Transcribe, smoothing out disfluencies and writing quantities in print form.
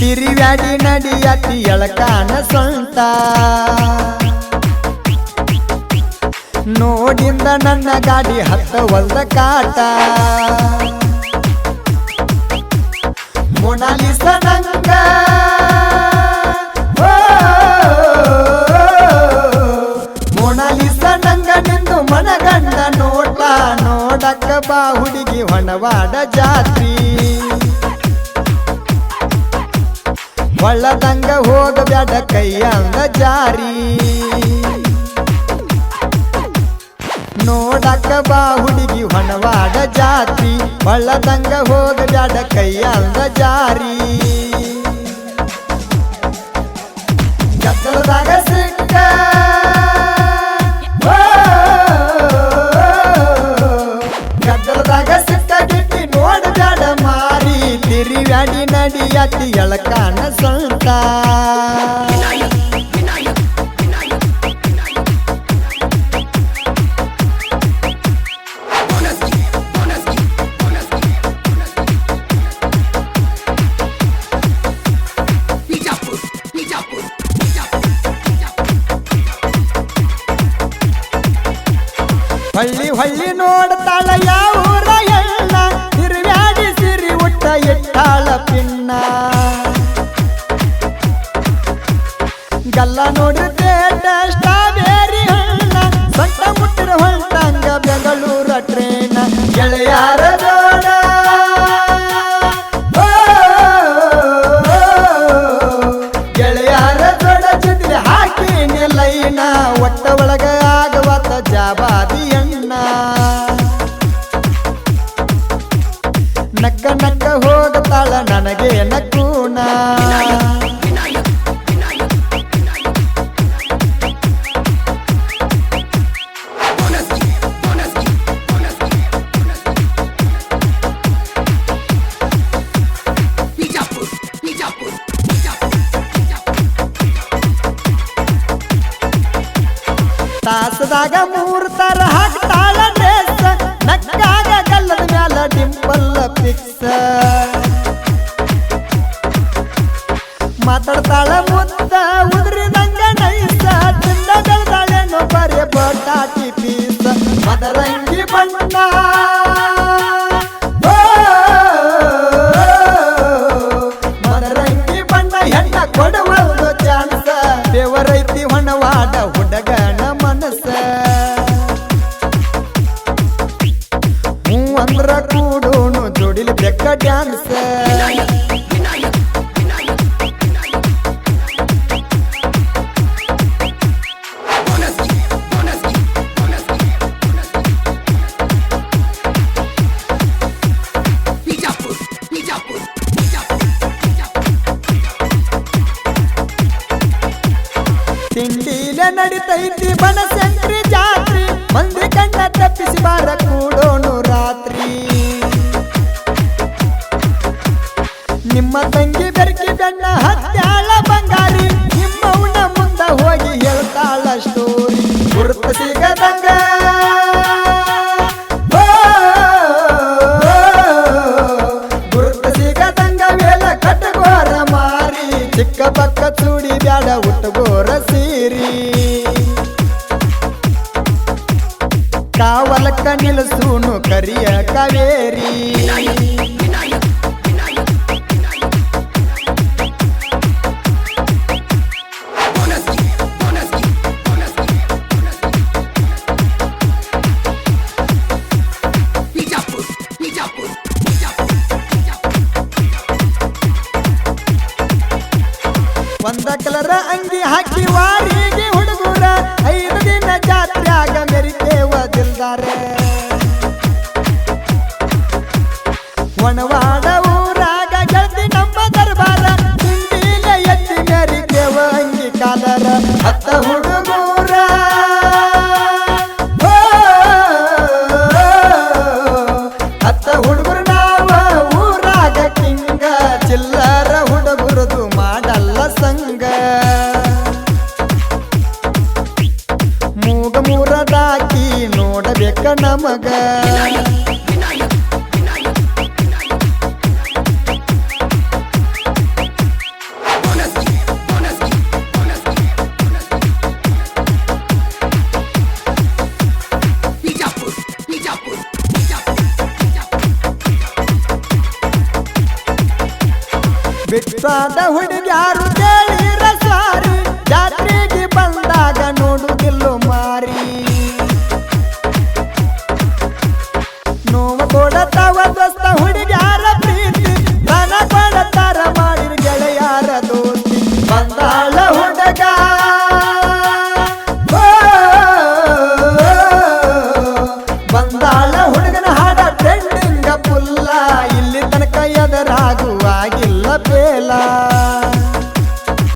ತಿರಿವ್ಯಾಡಿ ನಡಿಯತಿ ಎಳಕಾನ ಸ್ವಂತ ನೋಡಿಂದ ನನ್ನ ಗಾಡಿ ಹತ್ತವಲ್ದ ಕಾಟ ಮೊನಾಲಿಸ ನಂಗ ಮೊನಾಲಿಸ ನಂಗ ನಿಂದು ಮನಗಂಡ ನೋಟ ನೋಡಕ್ಕ ಬಾ ಹುಡುಗಿ ಹೊಣವಾಡ ಜಾತ್ರಿ ಒಳ್ಳದಂಗ ಹೋಗಬ್ಯಾಡ ಕೈಯಂದ ಜಾರಿ ನೋಡಕ್ಕ ಬಾ ಹುಡುಗಿ ಹೊಣವಾಡ ಜಾತ್ರಿ ಒಳ್ಳದಂಗ ಹೋಗಬ್ಯಾಡ ಕೈಯಂದ ಜಾರಿ ಗದ್ದಲದಾಗ ಸಿಕ್ಕ ಗದ್ದಲದಾಗ ಸಿಕ್ಕ ಗಿಟ್ಟಿ ನೋಡಬ್ಯಾಡ ಮಾರಿ ತಿರಿವ್ಯಾಡಿ ನಡಿಯತಿ ಎಳಕಾನ ಸ್ವಂತ ಹಳ್ಳಿ ಹಳ್ಳಿ ನೋಡ್ತಾಳ ಯಾವೂರ ಎಣ್ಣ ತಿರುವ್ಯಾಡಿ ಸಿರಿ ಉಟ್ಟ ಇಟ್ಟಾಳ ಪಿನ್ನ ಗಲ್ಲ ನೋಡಿದ್ರೇಟ ಸ್ಟ್ರಾಬೆರಿ ಹಣ್ಣ ಸೊಂಟ ಮುಟ್ಟಿರ ಹೊಂಟಂಗ ಬೆಂಗಳೂರ ಟ್ರೇನ ಗೆಳೆಯಾರ ಜೋಡ ಗೆಳೆಯಾರ ಜೋಡ ಚಿತ್ರ ಹಾಕಿ ನಿಲ್ಲೈನ ಒಟ್ಟ ಒಳಗ ಆಗವತ್ತ ಜಾಬಾದಿ ನಕ್ಕ ನಕ್ಕ ಹೋಗತಾಳ ನನಗೆ ನಕ್ಕೂನ ತಾಸದಾಗ 3 ತರ ಹಾಕ್ತಾಳ ಡ್ರೆಸ್ ನಕ್ಕಾಗ ಗಲ್ಲದ ಮ್ಯಾಲ ಡಿಂಪಲ್ ಫಿಕ್ಸ್ ಮಾತಾಡ್ತಾಳ ಮುದ್ದ ಉದ್ರಿದಂಗ ನೈಸ ತಿಂದ ಬೆಳ್ದಾಳೇನೋ ಬರೇ ಬಟಾಟಿ ಪೀಸ್ ಮದರಂಗಿ ಬಣ್ಣ ಮದರಂಗಿ ಬಣ್ಣ ಹೆಣ್ಣ ಕೊಡುವಲ್ದು ಚಾನ್ಸ ದೇವರೈತಿ ಹೊಣವಾಡ ಹುಡುಗನ ಮನಸ್ಸ ಅಂದ್ರ ಕೂಡೋನು ಜೋಡಿಲಿ ಬೆಕ್ಕ ಡ್ಯಾನ್ಸ್ ತಿಂಡಿಲೆ ನಡಿತೈತಿ ಬನಶಂಕರಿ ಜಾತ್ರಿ ಮಂದಿ ಕಣ್ಣ ತಪ್ಪಿಸಿ ಬಾರ ಕೂಡೋನು ರಾತ್ರಿ ನಿಮ್ಮ ತಂಗಿ ಬೆರ್ಕಿ ಬೆಣ್ಣ ಹತ್ಯಾಳ ಬಂಗಾರಿ ನಿಮ್ಮವನ ಮುಂದ ಹೋಗಿ ಹೇಳ್ತಾಳ ಸ್ಟೋರಿ ಗುರುತ ಸಿಗದಂಗ ಗುರುತ ಸಿಗದಂಗ ವೇಲ ಕಟ್ಟಗೋರ ಮಾರಿ ಚಿಕ್ಕ ಪಕ್ಕ ಚೂಡಿ ಬ್ಯಾಡ ಉಟ್ಟಗೋರ ಸೀರಿ ಕಾವಲಕ್ಕ ನಿಲ್ಸೂನು ಕರಿಯ ಕಾವೇರಿ ಒಂದ ಕಲರ ಅಂಗಿ ಹಾಕಿ ವಾರಿಗೆ ಹುಡುಗೂರ 5 ದಿನ ಜಾತ್ರ್ಯಾಗ ಮೆರಿತೇವ ದಿಲ್ದಾರ ಒಣವಾಡ ಊರಾಗ ಗೆಳತಿ ನಮ್ಮ ದರ್ಬಾರ ತಿಂಡಿಲೆ ಎತ್ತಿ ಮೆರಿತೇವ ಅಂಗಿ ಕಾಲರ ಹತ್ತ ಹುಡುಗೂರ ಹತ್ತ ಹುಡುಗರು ನಾವ ಊರಾಗ ಕಿಂಗ ಚಿಲ್ಲರ ಹುಡುಗರದು ಮಾಡಲ್ಲ ಸಂಗ ಮೂಗ ಮೂರದಾಕಿ ನೋಡಬೇಕ ನಮಗ ಬಿಟ್ಟಾದ ಹುಡುಗ್ಯಾರು